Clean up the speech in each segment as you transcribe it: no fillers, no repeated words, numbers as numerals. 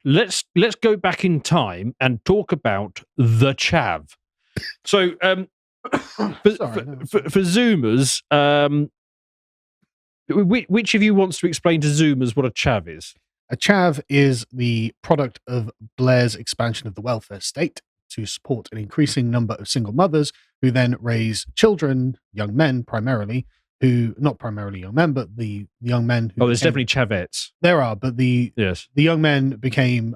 let's go back in time and talk about the Chav. So, for Zoomers, which of you wants to explain to Zoomers what a Chav is? A Chav is the product of Blair's expansion of the welfare state to support an increasing number of single mothers who then raise children, young men primarily, who, not primarily young men, but the young men who... Oh, there's definitely Chavettes. There are, but the young men became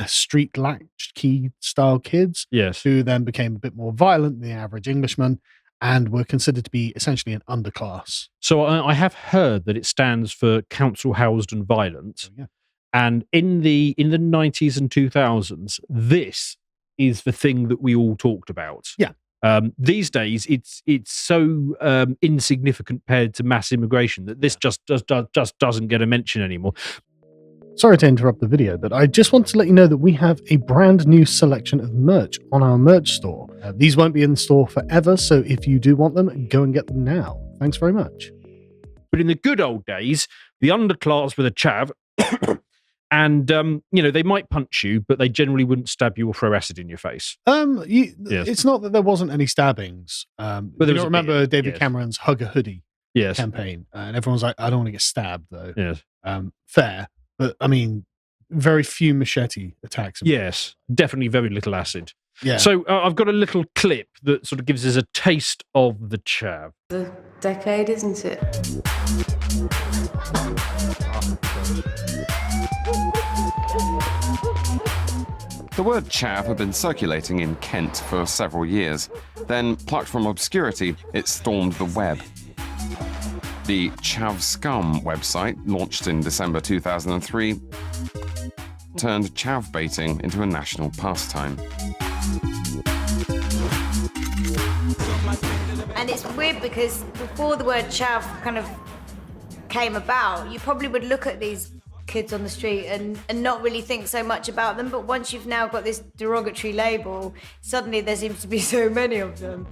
street latchkey style kids, who then became a bit more violent than the average Englishman, and were considered to be essentially an underclass. So I have heard that it stands for council housed and violent. Oh, yeah. And in the 90s and 2000s, this is the thing that we all talked about. Yeah. These days, it's so insignificant compared to mass immigration that this just doesn't get a mention anymore. Sorry to interrupt the video, but I just want to let you know that we have a brand new selection of merch on our merch store. These won't be in the store forever, so if you do want them, go and get them now. Thanks very much. But in the good old days, the underclass with a chav, and they might punch you, but they generally wouldn't stab you or throw acid in your face. It's not that there wasn't any stabbings. But you don't remember David Cameron's Hug a Hoodie campaign, and everyone's like, I don't want to get stabbed, though. Yes. Fair. But, I mean, very few machete attacks. Yes, definitely very little acid. Yeah. So I've got a little clip that sort of gives us a taste of the chav. A decade, isn't it? The word chav had been circulating in Kent for several years. Then, plucked from obscurity, it stormed the web. The Chav Scum website, launched in December 2003, turned chav baiting into a national pastime. And it's weird because before the word chav kind of came about, you probably would look at these kids on the street and not really think so much about them, but once you've now got this derogatory label, suddenly there seems to be so many of them.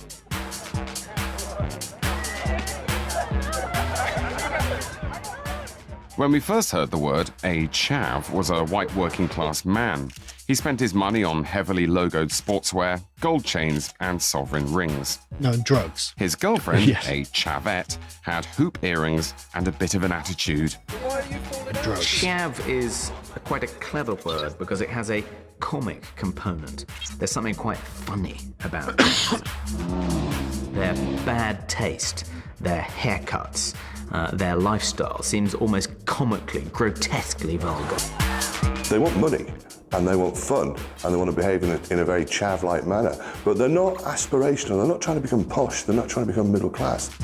When we first heard the word, a chav was a white working-class man. He spent his money on heavily logoed sportswear, gold chains, and sovereign rings. No, drugs. His girlfriend, a chavette, had hoop earrings and a bit of an attitude. Drugs. Chav is quite a clever word because it has a comic component. There's something quite funny about it. Their bad taste, their haircuts, their lifestyle seems almost comically, grotesquely vulgar. They want money, and they want fun, and they want to behave in a very chav-like manner. But they're not aspirational, they're not trying to become posh, they're not trying to become middle class.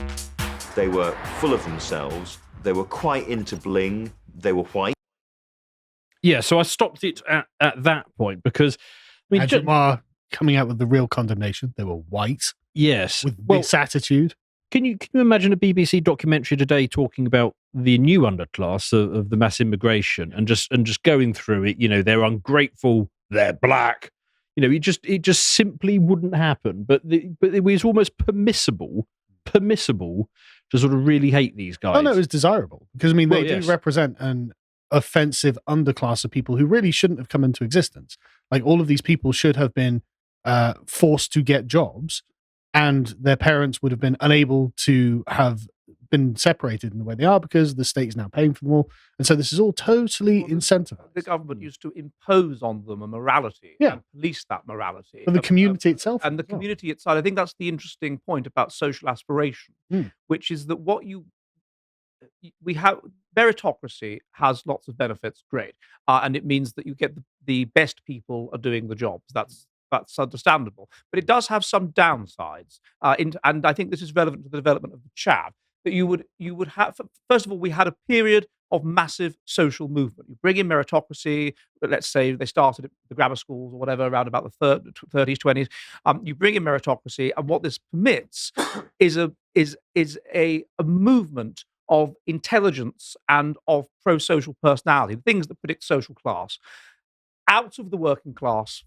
They were full of themselves, they were quite into bling, they were white. Yeah, so I stopped it at that point because... I mean, Adjumar coming out with the real condemnation, they were white. Yes. With this attitude. Can you imagine a BBC documentary today talking about the new underclass of the mass immigration and just going through it? They're ungrateful, they're black. It just simply wouldn't happen. But it was almost permissible to sort of really hate these guys. Oh no, it was desirable because they do represent an offensive underclass of people who really shouldn't have come into existence. Like all of these people should have been forced to get jobs. And their parents would have been unable to have been separated in the way they are because the state is now paying for them all. And so this is all totally incentivized. The government used to impose on them a morality and police that morality. For the community itself. And the community itself. I think that's the interesting point about social aspiration, which is that we have meritocracy has lots of benefits, great. And it means that you get the best people are doing the jobs. That's understandable, but it does have some downsides, and I think this is relevant to the development of the chav. That you would have. First of all, we had a period of massive social movement. You bring in meritocracy. Let's say they started at the grammar schools or whatever around about the 30s, 20s. You bring in meritocracy, and what this permits is a movement of intelligence and of pro-social personality, things that predict social class, out of the working class.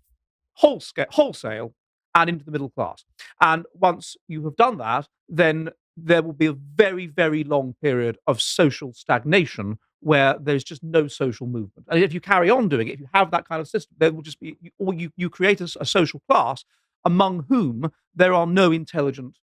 Wholesale and into the middle class. And once you have done that, then there will be a very, very long period of social stagnation where there's just no social movement. And if you carry on doing it, if you have that kind of system, there will just be, or you create a social class among whom there are no intelligent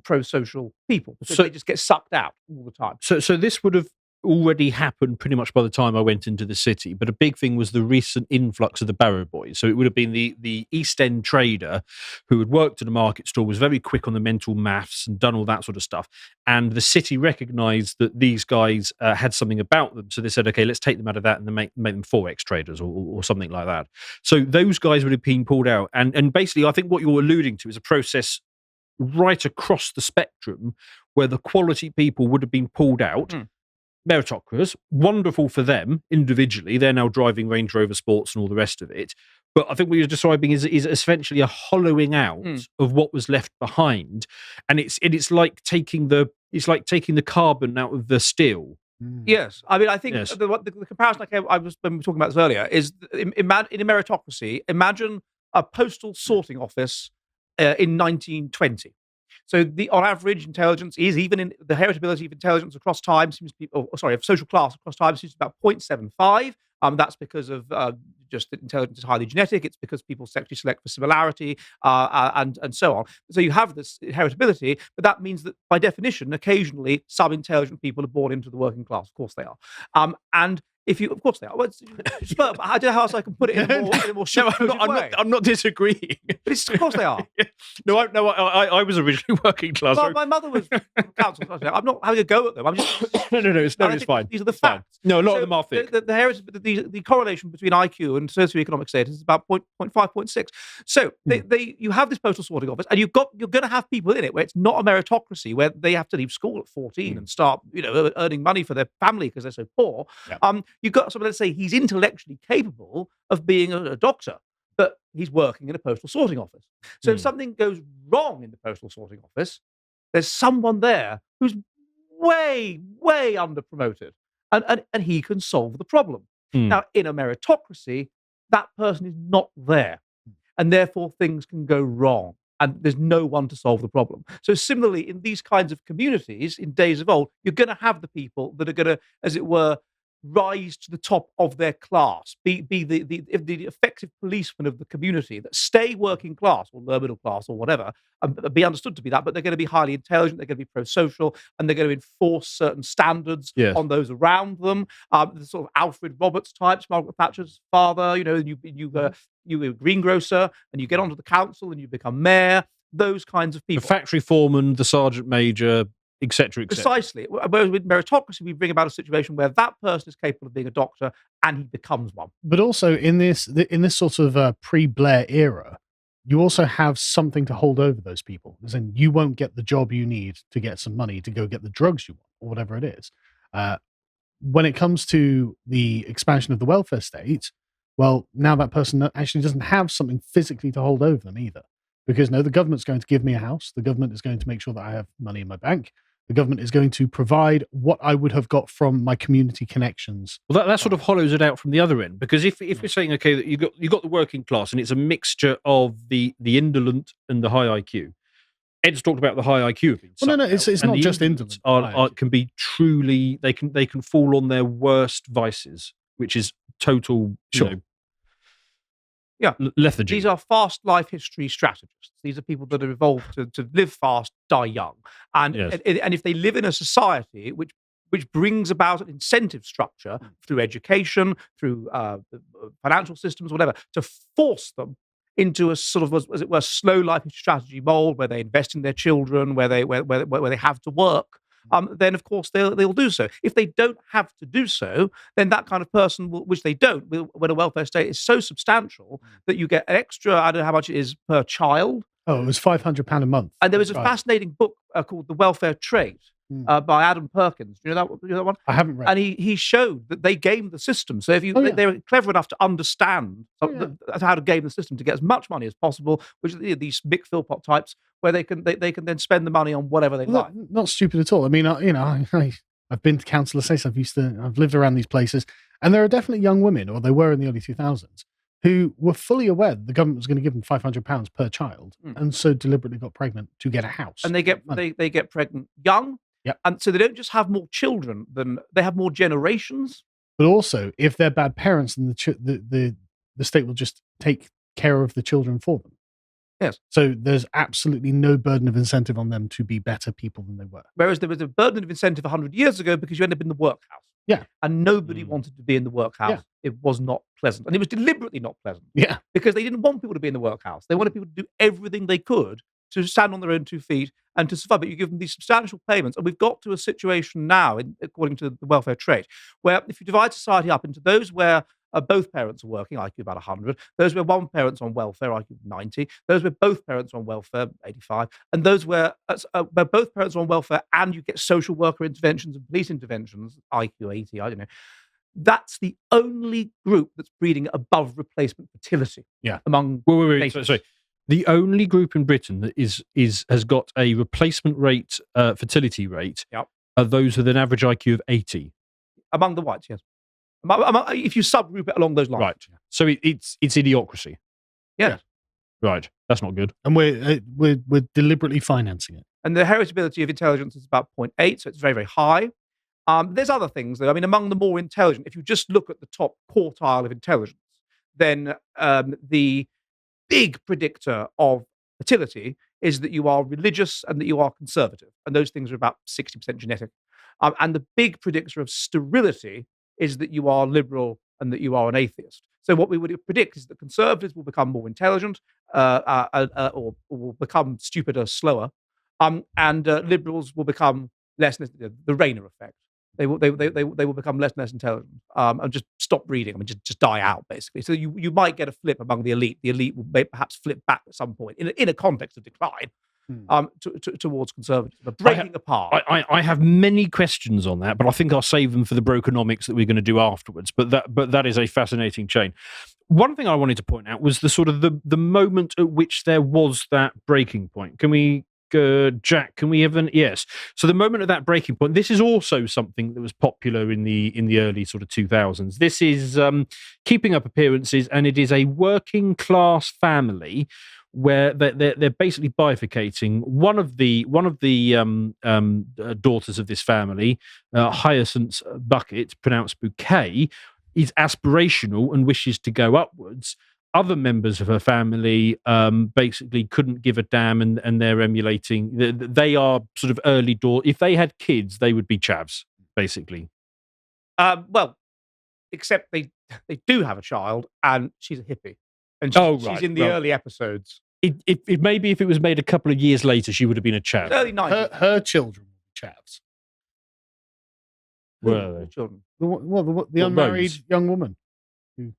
pro-social people, because they just get sucked out all the time. So this would have already happened pretty much by the time I went into the city, but a big thing was the recent influx of the Barrow Boys. So it would have been the East End trader who had worked at a market stall, was very quick on the mental maths and done all that sort of stuff. And the city recognised that these guys had something about them. So they said, okay, let's take them out of that and then make them Forex traders or something like that. So those guys would have been pulled out. And basically, I think what you're alluding to is a process right across the spectrum where the quality people would have been pulled out. Meritocracy, wonderful for them individually. They're now driving Range Rover Sports and all the rest of it. But I think what you're describing is essentially a hollowing out of what was left behind, and it's like taking the carbon out of the steel. Yes, I mean, I think the comparison I was when we were talking about this earlier is in a meritocracy. Imagine a postal sorting office in 1920. So on average, intelligence is, even in the heritability of intelligence across time, seems to be, of social class across time, seems to be about 0.75. That's because of just that intelligence is highly genetic. It's because people sexually select for similarity and so on. So you have this heritability, but that means that by definition, occasionally some intelligent people are born into the working class. Of course they are. And if you, of course they are. Well, but I don't know how else I can put it in a more way. I'm not disagreeing. But of course they are. I was originally working class. Well, my mother was council. I'm not having a go at them. I'm just it's fine. These are the facts. No, a lot of them are thick. The correlation between IQ and socioeconomic status is about 0.5, 0.6. So you have this postal sorting office, and you're going to have people in it where it's not a meritocracy, where they have to leave school at 14 and start earning money for their family because they're so poor. Yeah. You've got someone, let's say he's intellectually capable of being a doctor, but he's working in a postal sorting office. So if something goes wrong in the postal sorting office, there's someone there who's way, way under-promoted, and he can solve the problem. Now, in a meritocracy, that person is not there, and therefore things can go wrong, and there's no one to solve the problem. So similarly, in these kinds of communities, in days of old, you're going to have the people that are going to, as it were, rise to the top of their class, be the effective policeman of the community, that stay working class or lower middle class or whatever, and be understood to be that, but they're going to be highly intelligent, they're going to be pro-social, and they're going to enforce certain standards on those around them. The sort of Alfred Roberts types, Margaret Thatcher's father, you were a greengrocer, and you get onto the council and you become mayor, those kinds of people. The factory foreman, the sergeant major, etc. Precisely. Whereas with meritocracy, we bring about a situation where that person is capable of being a doctor and he becomes one. But also in this sort of pre-Blair era, you also have something to hold over those people. As in, you won't get the job you need to get some money to go get the drugs you want, or whatever it is. When it comes to the expansion of the welfare state, well, now that person actually doesn't have something physically to hold over them either. Because the government's going to give me a house. The government is going to make sure that I have money in my bank. The government is going to provide what I would have got from my community connections. Well, that sort of hollows it out from the other end, because if you're saying, okay, that you got the working class and it's a mixture of the indolent and the high IQ. Ed's talked about the high IQ. Well, no, it's not just indolent. Can be truly, they can fall on their worst vices, which is total, lethargy. These are fast life history strategists. These are people that have evolved to live fast, die young. And if they live in a society which brings about an incentive structure through education, through financial systems, whatever, to force them into a sort of, as it were, slow life strategy mold where they invest in their children, where they have to work, then of course they'll do so. If they don't have to do so, then that kind of person, which they don't, when a welfare state is so substantial that you get an extra, I don't know how much it is per child. Oh, it was £500 a month. And there was a fascinating book called The Welfare Trade by Adam Perkins. Do you know that one? I haven't read. And he showed that they game the system. So if they're clever enough to understand how to game the system to get as much money as possible, which are these Mick Philpott types, where they can then spend the money on whatever they like. Not stupid at all. I mean, I've been to council estates. I've lived around these places, and there are definitely young women, or there were in the early 2000s, who were fully aware that the government was going to give them £500 per child, and so deliberately got pregnant to get a house. And they get pregnant young. Yep. And so they don't just have more children, they have more generations. But also, if they're bad parents, then the state will just take care of the children for them. Yes. So there's absolutely no burden of incentive on them to be better people than they were. Whereas there was a burden of incentive 100 years ago because you end up in the workhouse. Yeah. And nobody wanted to be in the workhouse. Yeah. It was not pleasant. And it was deliberately not pleasant. Yeah. Because they didn't want people to be in the workhouse. They wanted people to do everything they could to stand on their own 2 feet and to survive. But you give them these substantial payments. And we've got to a situation now, according to the welfare trait, where if you divide society up into those where both parents are working, IQ about 100, those where one parent's on welfare, IQ 90, those where both parents are on welfare, 85, and those where both parents are on welfare and you get social worker interventions and police interventions, IQ 80, I don't know. That's the only group that's breeding above replacement fertility. Yeah. Among wait. Sorry. The only group in Britain that has got a replacement rate fertility rate are those with an average IQ of 80. Among the whites, yes. If you subgroup it along those lines. Right. So it's idiocracy. Yeah. Right. That's not good. And we're deliberately financing it. And the heritability of intelligence is about 0.8, so it's very, very high. There's other things, though. I mean, among the more intelligent, if you just look at the top quartile of intelligence, then the big predictor of fertility is that you are religious and that you are conservative. And those things are about 60% genetic. And the big predictor of sterility is that you are liberal and that you are an atheist. So what we would predict is that conservatives will become more intelligent or will become stupider, slower, and liberals will become less, the Rayner effect. They will become less and less intelligent and just stop reading. I mean, just die out, basically. So you might get a flip among the elite. The elite will perhaps flip back at some point in a context of decline towards conservatism, but breaking apart. I have many questions on that, but I think I'll save them for the brokenomics that we're going to do afterwards. But that is a fascinating chain. One thing I wanted to point out was the sort of the moment at which there was that breaking point. Can we? Jack, can we have yes? So the moment of that breaking point, this is also something that was popular in the early sort of 2000s. This is Keeping Up Appearances, and it is a working class family where they're basically bifurcating. One of the daughters of this family, Hyacinth Bucket, pronounced Bouquet, is aspirational and wishes to go upwards. Other members of her family basically couldn't give a damn, and they're emulating. They are sort of early door. If they had kids, they would be chavs, basically. Well, except they do have a child, and she's a hippie, and she's in the early episodes. It maybe if it was made a couple of years later, she would have been a chav. Early 90s. Her children were chavs. Were they? Children. The unmarried Rose? young woman. You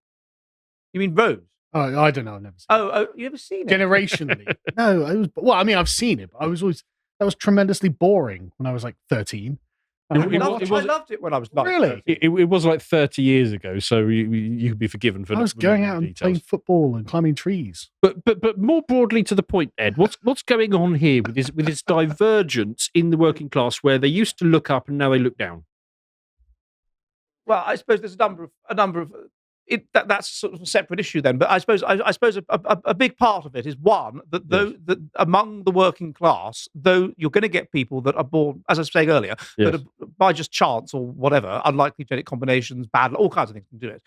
mean Rose? Oh, I don't know. I've never seen it. Oh, you ever seen it? Generationally. No, I mean, I've seen it, but that was tremendously boring when I was like 13. I loved it when I was 9. Really? It was like 30 years ago, so you could be forgiven for. I was going out and playing football and climbing trees. But more broadly to the point, Ed, what's going on here with this divergence in the working class, where they used to look up and now they look down? Well, I suppose there's a number of. That's sort of a separate issue then, but I suppose a big part of it is one that among the working class, though you're going to get people that are born, as I was saying earlier, that are by just chance or whatever, unlikely genetic combinations, bad, all kinds of things can do it,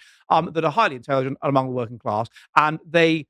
that are highly intelligent among the working class, and they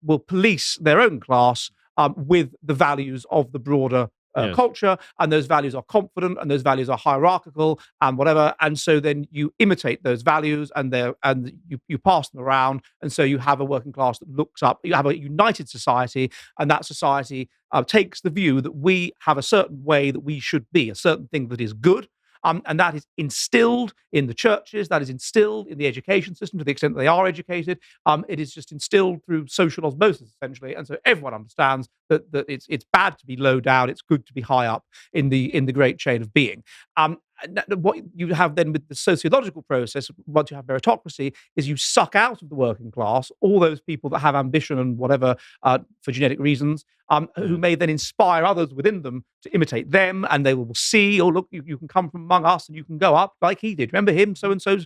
will police their own class with the values of the broader culture, and those values are confident, and those values are hierarchical, and whatever. And so then you imitate those values, and you pass them around, and so you have a working class that looks up. You have a united society, and that society takes the view that we have a certain way that we should be, a certain thing that is good. And that is instilled in the churches, that is instilled in the education system to the extent that they are educated. It is just instilled through social osmosis, essentially. And so everyone understands that it's bad to be low down, it's good to be high up in the great chain of being. What you have then with the sociological process, once you have meritocracy, is you suck out of the working class all those people that have ambition and whatever for genetic reasons, who may then inspire others within them to imitate them, and they will see, oh look, you can come from among us and you can go up like he did. Remember him, so and so's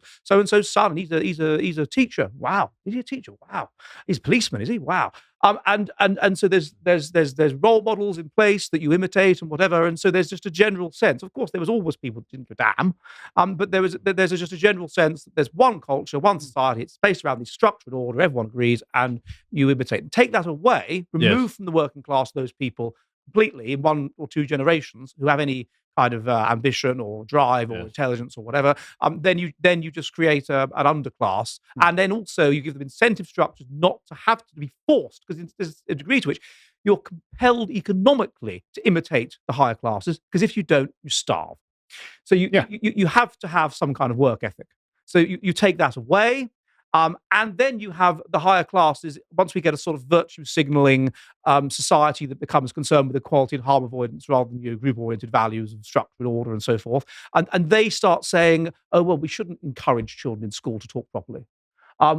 son, and he's a teacher. Wow, is he a teacher? Wow, he's a policeman, is he? Wow. And so there's role models in place that you imitate and whatever, and so there's just a general sense. Of course, there was always people that didn't give a damn, but there's just a general sense that there's one culture, one society. It's based around the structured order. Everyone agrees, and you imitate. And take that away, remove from the working class those people completely in 1 or 2 generations who have any kind of ambition or drive or intelligence or whatever, then you just create an underclass, and then also you give them incentive structures not to have to be forced, because there's a degree to which you're compelled economically to imitate the higher classes, because if you don't, you starve. So you have to have some kind of work ethic. So you take that away. And then you have the higher classes, once we get a sort of virtue signaling society that becomes concerned with equality and harm avoidance rather than group-oriented values of structured order and so forth. And they start saying, oh, well, we shouldn't encourage children in school to talk properly.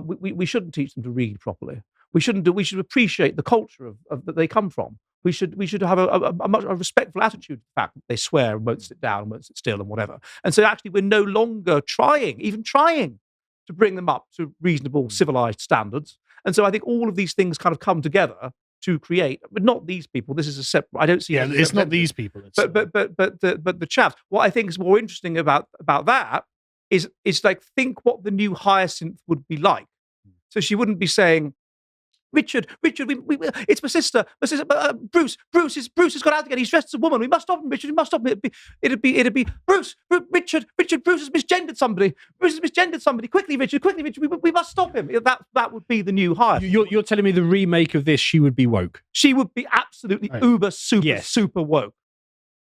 We shouldn't teach them to read properly. We should appreciate the culture of that they come from. We should have a respectful attitude to the fact that they swear and won't sit down and won't sit still and whatever. And so actually we're no longer trying to bring them up to reasonable, civilized standards. And so I think all of these things kind of come together to create, but not these people. This is a separate. I don't see. Yeah, it's not these people. But the Chavs. What I think is more interesting about that is like, think what the new Hyacinth would be like. So she wouldn't be saying, Richard, it's my sister, Bruce has gone out again. He's dressed as a woman. We must stop him, Richard. We must stop him. It'd be Bruce, Richard, Bruce has misgendered somebody. Quickly, Richard, we must stop him. That would be the new hire. You're telling me the remake of this, she would be woke? She would be absolutely super woke.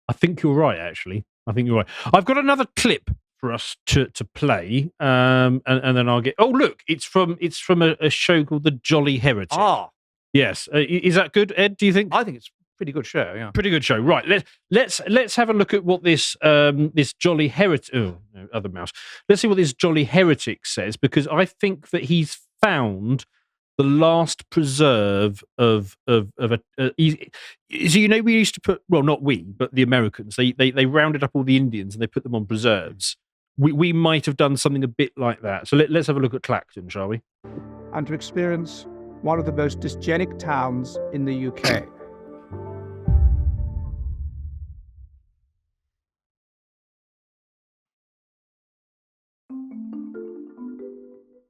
I think you're right, actually. I think you're right. I've got another clip for us to play, and then I'll get. Oh, look, it's from a show called The Jolly Heretic. Yes, is that good, Ed? Do you think? I think it's a pretty good show. Yeah, pretty good show. Right, let's have a look at what this Jolly Heretic. Oh, no, other mouse. Let's see what this Jolly Heretic says, because I think that he's found the last preserve of a. So we used to put, well, not we, but the Americans. They rounded up all the Indians and they put them on preserves. We might have done something a bit like that. So let's have a look at Clacton, shall we? And to experience one of the most dysgenic towns in the UK.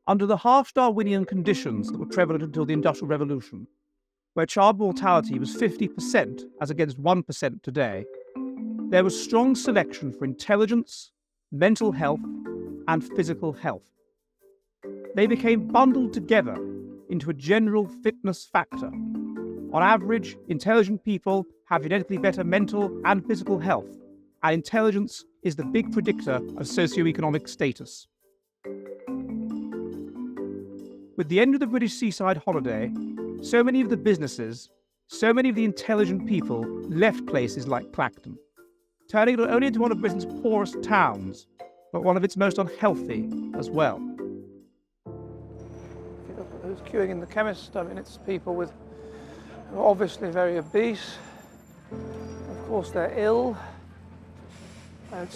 Under the half-Darwinian conditions that were prevalent until the Industrial Revolution, where child mortality was 50% as against 1% today, there was strong selection for intelligence, mental health, and physical health. They became bundled together into a general fitness factor. On average, intelligent people have genetically better mental and physical health, and intelligence is the big predictor of socioeconomic status. With the end of the British seaside holiday, so many of the businesses, so many of the intelligent people left places like Clacton, turning it not only into one of Britain's poorest towns, but one of its most unhealthy as well. If you look at who's queuing in the chemist, I mean, it's people who are obviously very obese. Of course, they're ill. I'm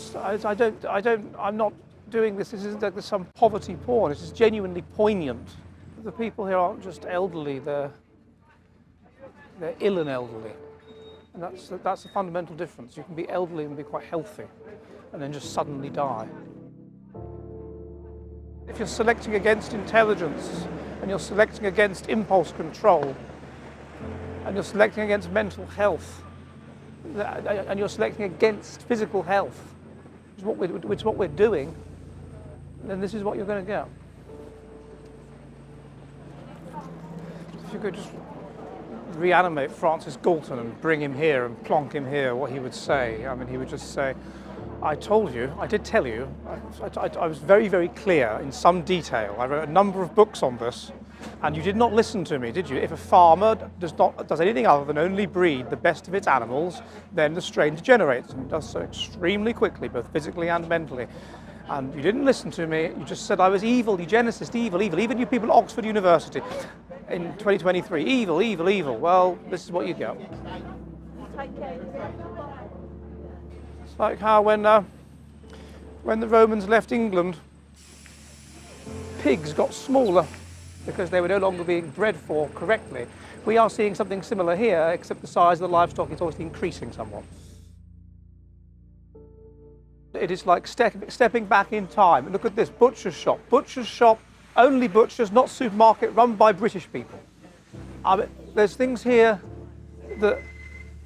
not doing this. This isn't like there's some poverty porn. This is genuinely poignant. The people here aren't just elderly. They're ill and elderly. And that's the fundamental difference. You can be elderly and be quite healthy, and then just suddenly die. If you're selecting against intelligence, and you're selecting against impulse control, and you're selecting against mental health, and you're selecting against physical health, which is what we're doing, then this is what you're going to get. If you could just reanimate Francis Galton and bring him here and plonk him here, what he would say. I mean, he would just say, I told you, I did tell you, I was very, very clear in some detail. I wrote a number of books on this, and you did not listen to me, did you? If a farmer does anything other than only breed the best of its animals, then the strain degenerates, and it does so extremely quickly, both physically and mentally. And you didn't listen to me, you just said I was evil, eugenicist, evil. Even you people at Oxford University in 2023, evil. Well, this is what you get. It's like how when the Romans left England, pigs got smaller. because they were no longer being bred for correctly. We are seeing something similar here, except the size of the livestock is obviously increasing somewhat. It is like stepping back in time. Look at this, butcher's shop. Butcher's shop, only butchers, not supermarket, run by British people. There's things here that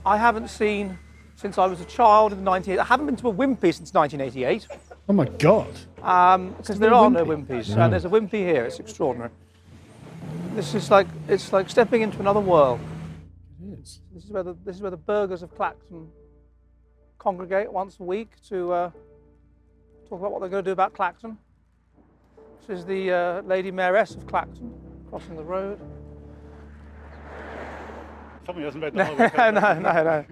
I haven't seen since I was a child in the 1980s. I haven't been to a Wimpy since 1988. Oh my God. Because there are no Wimpys, and there's a Wimpy here. It's extraordinary. This is like, it's like stepping into another world. It is. This is where the burghers of Clacton congregate once a week to talk about what they're going to do about Clacton. This is the Lady Mayoress of Clacton crossing the road. Somebody hasn't read the whole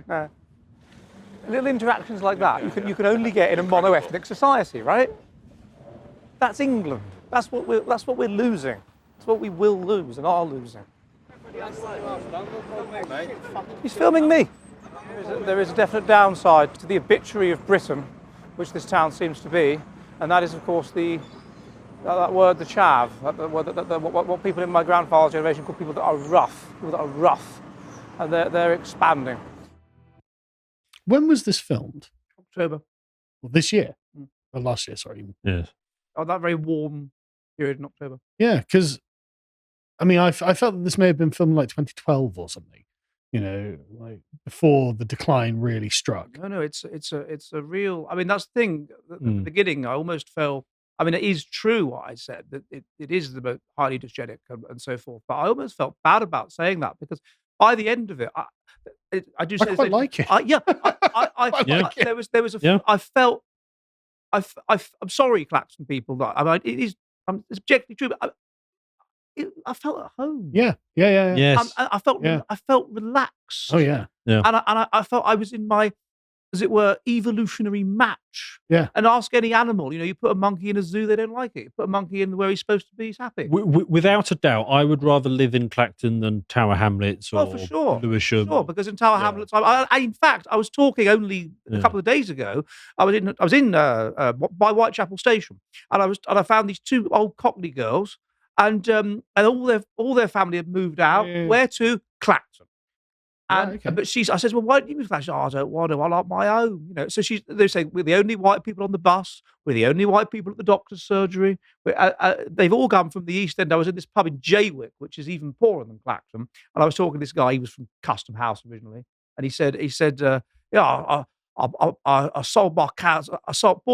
No. Little interactions like that you can only get in a mono-ethnic society, right? That's England. That's what we're losing. That's what we will lose and are losing. He's filming me. There is a definite downside to the obituary of Britain, which this town seems to be, and that is, of course, that word, the chav, what people in my grandfather's generation call people that are rough, and they're expanding. When was this filmed? October. Well, this year? Or last year, sorry. Yes. Oh, that very warm period in October. Yeah, because, I mean, I felt that this may have been filmed like 2012 or something, like before the decline really struck. No, it's a real, I mean, that's the thing. At the beginning, I almost felt, I mean, it is true what I said, that it is the most highly dysgenic and so forth, but I almost felt bad about saying that, because by the end of it, I do say I quite like it. There was I felt I'm sorry, Clacton people. That I mean, it's objectively true, but I felt at home. Yeah. Yes. I felt relaxed. Oh yeah. Yeah. And I felt I was in my, as it were, evolutionary match. Yeah. And ask any animal. You put a monkey in a zoo, they don't like it. You put a monkey in where he's supposed to be, he's happy. Without a doubt, I would rather live in Clacton than Tower Hamlets or for sure. Lewisham. Sure, because in Tower Hamlets, in fact, I was talking only a couple of days ago. I was in by Whitechapel Station, and I found these two old Cockney girls, and all their family had moved out. Yeah. Where to? Clacton. And okay. but I says, well, why don't you move to Clacton? I don't want to. I like my own. So they say we're the only white people on the bus. We're the only white people at the doctor's surgery. They've all come from the East End. I was in this pub in Jaywick, which is even poorer than Clacton, and I was talking to this guy. He was from Custom House originally, and he said, yeah, I bought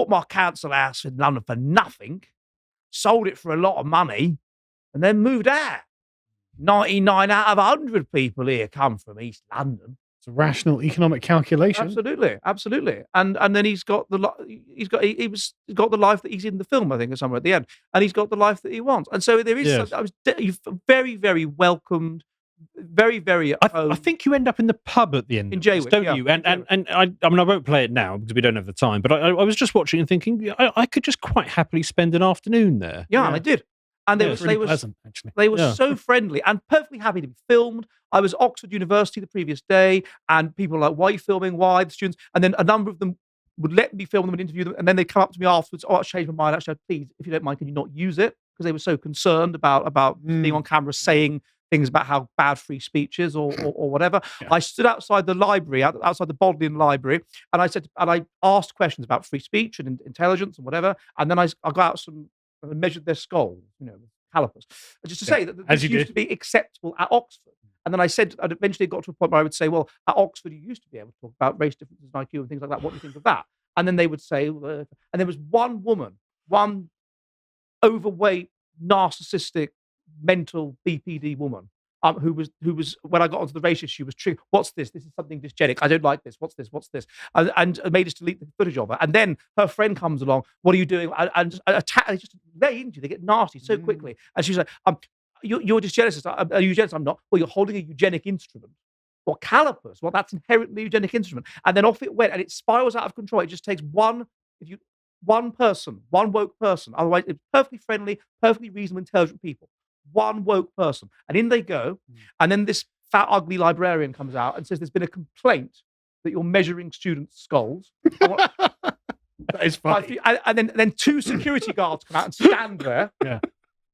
my council house in London for nothing, sold it for a lot of money, and then moved out. 99 out of 100 people here come from East London. It's a rational economic calculation. Absolutely. And then he's got the life that he's in the film, I think, or somewhere at the end, and he's got the life that he wants. And so there is. Yes. I was very, very welcomed. Very, very. I think you end up in the pub at the end, in Jaywick, don't you? And I mean, I won't play it now because we don't have the time. But I was just watching and thinking, I could just quite happily spend an afternoon there. Yeah, and I did. And it was really pleasant, actually. They were so friendly and perfectly happy to be filmed. I was at Oxford University the previous day, and people were like, why are you filming? Why? The students. And then a number of them would let me film them and interview them. And then they'd come up to me afterwards, oh, I've changed my mind. Actually, please, if you don't mind, can you not use it? Because they were so concerned about being on camera saying things about how bad free speech is or whatever. Yeah. I stood outside the library, outside the Bodleian Library, and I asked questions about free speech and intelligence and whatever. And then I got out and measured their skulls, calipers, just to say that this used to be acceptable at Oxford. And then I eventually got to a point where I would say, well, at Oxford, you used to be able to talk about race differences in IQ and things like that. What do you think of that? And then they would say, and there was one woman, one overweight, narcissistic, mental BPD woman, who was when I got onto the race issue, was triggered. What's this? This is something dysgenic. I don't like this. What's this? What's this? And made us delete the footage of her. And then her friend comes along. What are you doing? And attack. They just lay into you. They get nasty so quickly. And she's like, you're a dysgenicist. Are you eugenicist? I'm not. Well, you're holding a eugenic instrument. Or calipers. Well, that's inherently a eugenic instrument. And then off it went, and it spirals out of control. It just takes one person, one woke person. Otherwise, it's perfectly friendly, perfectly reasonable, intelligent people. One woke person, and in they go. And then this fat, ugly librarian comes out and says, "There's been a complaint that you're measuring students' skulls." That is funny. And then two security guards come out and stand there,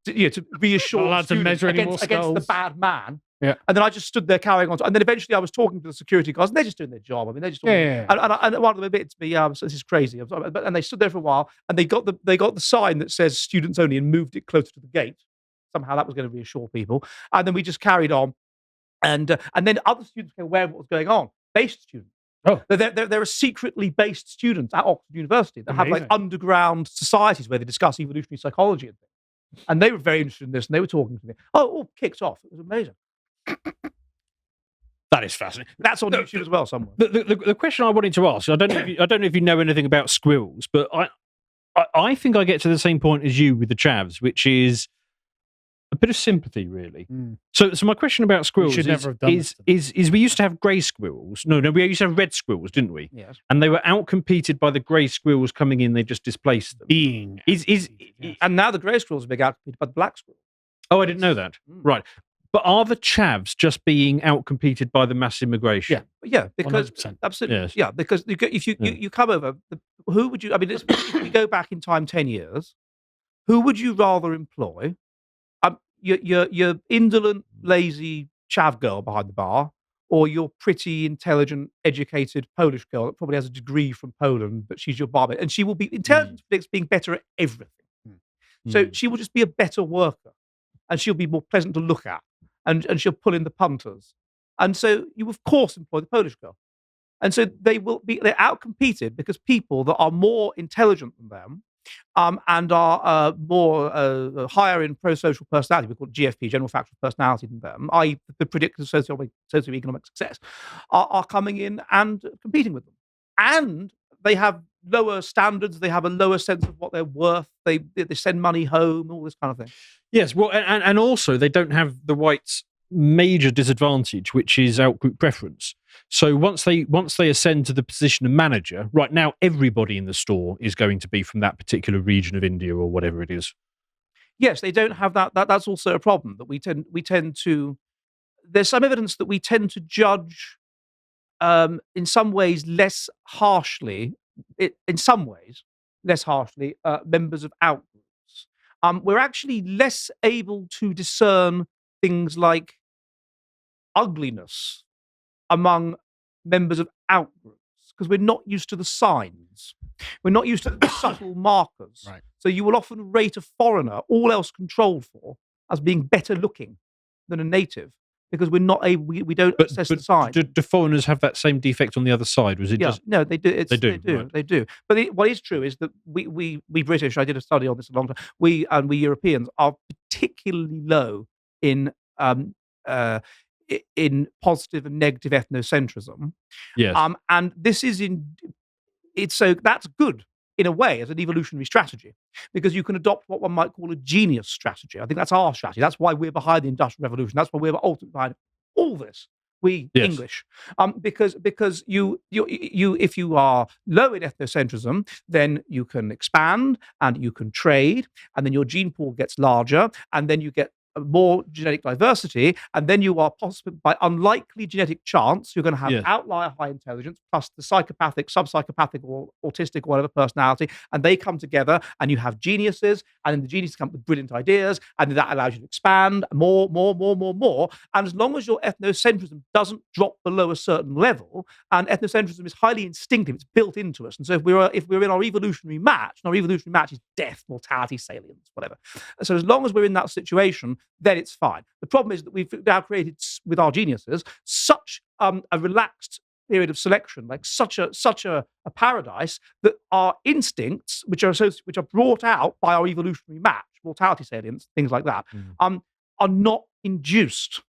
to reassure allowed to students measure any more against the skulls. bad man. Yeah. And then I just stood there carrying on. And then eventually I was talking to the security guards, and they're just doing their job. I mean, they're just And one of them admitted to me, so this is crazy. And they stood there for a while, and they got the sign that says students only and moved it closer to the gate. Somehow that was going to reassure people. And then we just carried on. And then other students became aware of what was going on. Based students. Oh, there are secretly based students at Oxford University that have like underground societies where they discuss evolutionary psychology and things. And they were very interested in this, and they were talking to me. Oh, all kicked off. It was amazing. That is fascinating. That's on YouTube as well somewhere. The question I wanted to ask, I don't know if you know anything about squirrels, but I think I get to the same point as you with the chavs, which is a bit of sympathy, really. So my question about squirrels is we used to have grey squirrels. No, we used to have red squirrels, didn't we? Yes. And they were outcompeted by the grey squirrels coming in. They just displaced them. And now the grey squirrels are being outcompeted by the black squirrels. Oh, I didn't know that. Right. But are the chavs just being outcompeted by the mass immigration? Yeah, because 100%. absolutely, Yes. yeah, because if you come over, who would you? I mean, if we go back in time 10 years, who would you rather employ? Your indolent, lazy chav girl behind the bar, or your pretty, intelligent, educated Polish girl that probably has a degree from Poland, but she's your barmaid, and she will be intelligent at being better at everything. So she will just be a better worker, and she'll be more pleasant to look at, and she'll pull in the punters. And so you, of course, employ the Polish girl. And so they're outcompeted because people that are more intelligent than them and are more higher in pro-social personality, we call it GFP, general factor of personality, than them, i.e. the predictor of socioeconomic success, are coming in and competing with them. And they have lower standards, they have a lower sense of what they're worth, they send money home, all this kind of thing. Yes, well, and also they don't have the whites' major disadvantage, which is outgroup preference. So once they ascend to the position of manager, right now everybody in the store is going to be from that particular region of India or whatever it is. Yes, they don't have that. That's also a problem that we tend to. There's some evidence that we tend to judge, in some ways less harshly. Members of outgroups. We're actually less able to discern things like ugliness among members of outgroups because we're not used to the signs. We're not used to the subtle markers. Right. So you will often rate a foreigner, all else controlled for, as being better looking than a native because we're not able. We don't assess the signs. Do foreigners have that same defect on the other side? Was it just no? They do. They do. Right. They do. But what is true is that we British. I did a study on this a long time. We Europeans are particularly low in positive and negative ethnocentrism. Yes. And this is so that's good in a way as an evolutionary strategy because you can adopt what one might call a genius strategy. I think that's our strategy. That's why we're behind the Industrial Revolution. That's why we're ultimately behind all this. English, because you if you are low in ethnocentrism, then you can expand and you can trade, and then your gene pool gets larger, and then you get more genetic diversity, and then you are possibly by unlikely genetic chance you're going to have outlier high intelligence plus the psychopathic, subpsychopathic, or autistic or whatever personality, and they come together, and you have geniuses, and then the geniuses come up with brilliant ideas, and that allows you to expand more. And as long as your ethnocentrism doesn't drop below a certain level, and ethnocentrism is highly instinctive, it's built into us, and so if we're in our evolutionary match, and our evolutionary match is death, mortality, salience, whatever. So as long as we're in that situation, then it's fine. The problem is that we've now created with our geniuses such a relaxed period of selection, like such a paradise that our instincts, which are brought out by our evolutionary match, mortality salience, things like that, are not induced.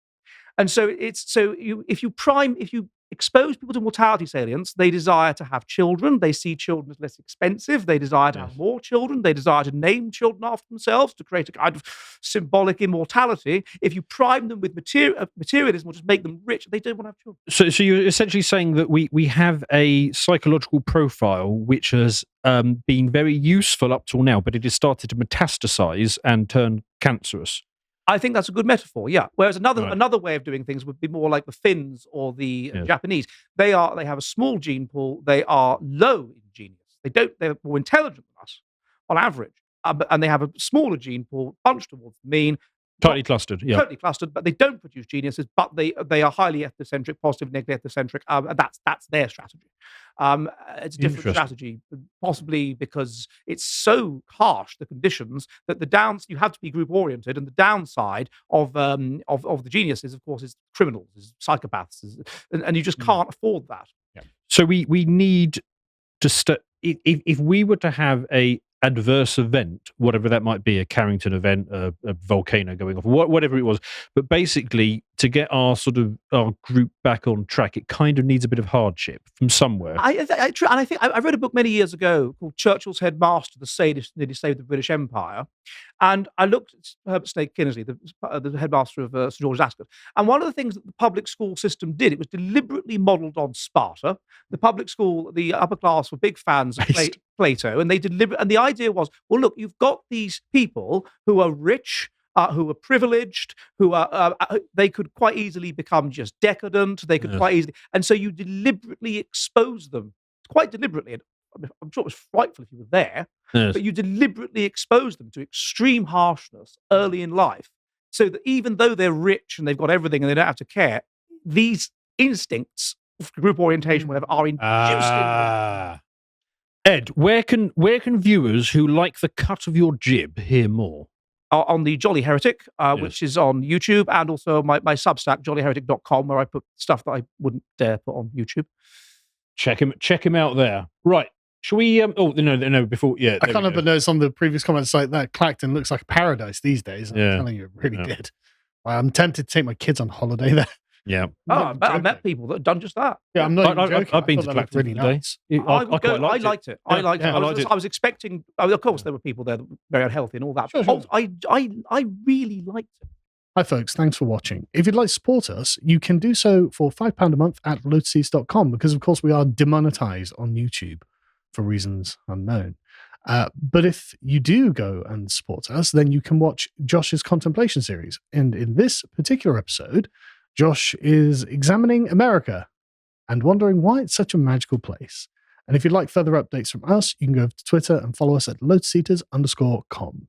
And so if you expose people to mortality salience, they desire to have children. They see children as less expensive. They desire to have more children. They desire to name children after themselves to create a kind of symbolic immortality. If you prime them with materialism or just make them rich, they don't want to have children. So you're essentially saying that we have a psychological profile which has been very useful up till now, but it has started to metastasize and turn cancerous. I think that's a good metaphor, yeah. Whereas another way of doing things would be more like the Finns or the Japanese. They have a small gene pool. They are low in genius. They're more intelligent than us on average, and they have a smaller gene pool bunched towards the mean. Tightly clustered, yeah. Totally clustered, but they don't produce geniuses, but they are highly ethnocentric, positive, negative ethnocentric, and that's their strategy. It's a different strategy, possibly because it's so harsh, the conditions, that you have to be group-oriented, and the downside of the geniuses, of course, is criminals, is psychopaths, and you just can't afford that. Yeah. So we need to if we were to have a adverse event, whatever that might be, a Carrington event, a volcano going off, whatever it was, but basically to get our group back on track, it kind of needs a bit of hardship from somewhere. I think I read a book many years ago called Churchill's Headmaster, The Sadist Nearly Saved the British Empire, and I looked at Herbert Snake Kinnersley, the headmaster of St George's Ascot, and one of the things that the public school system did, it was deliberately modelled on Sparta. The public school, the upper class were big fans of Plato, and and the idea was, well, look, you've got these people who are rich, who are privileged, who are they could quite easily become just decadent. They could quite easily, and so you deliberately expose them, quite deliberately. And I'm sure it was frightful if you were there, but you deliberately expose them to extreme harshness early in life, so that even though they're rich and they've got everything and they don't have to care, these instincts of group orientation, whatever, are induced in them. Ed, where can viewers who like the cut of your jib hear more? On the Jolly Heretic, which is on YouTube, and also my Substack, jollyheretic.com, where I put stuff that I wouldn't dare put on YouTube. Check him out there. Right. Shall we? No. Before, I can't help but notice on the previous comments like that Clacton looks like a paradise these days. I'm telling you, it really did. I'm tempted to take my kids on holiday there. Yeah. I met people that have done just that. Yeah, I'm not even joking. I've been to Clacton really today. nice. I liked it. I liked it. I was expecting. Of course, there were people there that were very unhealthy and all that. Sure. I really liked it. Hi, folks. Thanks for watching. If you'd like to support us, you can do so for £5 a month at lotuseast.com, because, of course, we are demonetized on YouTube for reasons unknown. But if you do go and support us, then you can watch Josh's Contemplation series. And in this particular episode, Josh is examining America and wondering why it's such a magical place. And if you'd like further updates from us, you can go to Twitter and follow us at lotuseaters_com.